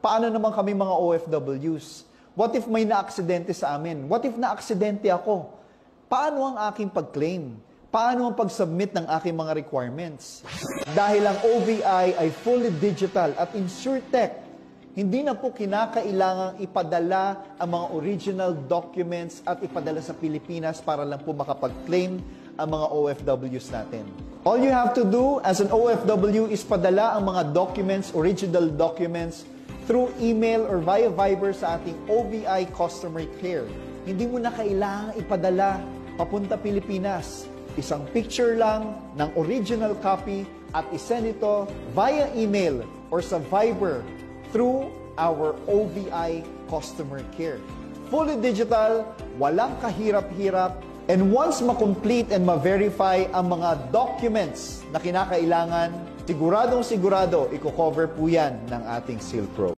paano naman kami mga OFWs? What if may naaksidente sa amin? What if naaksidente ako? Paano ang aking pag-claim? Paano ang pag-submit ng aking mga requirements? Dahil ang OVI ay fully digital at InsurTech, hindi na po kinakailangang ipadala ang mga original documents at ipadala sa Pilipinas para lang po makapag-claim ang mga OFWs natin. All you have to do as an OFW is padala ang mga documents, original documents, through email or via Viber sa ating OVI Customer Care. Hindi mo na kailangang ipadala papunta Pilipinas. Isang picture lang ng original copy at isend ito via email or sa Viber through our OVI Customer Care. Fully digital, walang kahirap-hirap, and once ma-complete and ma-verify ang mga documents na kinakailangan, siguradong-sigurado, i-cover po yan ng ating Seal Pro.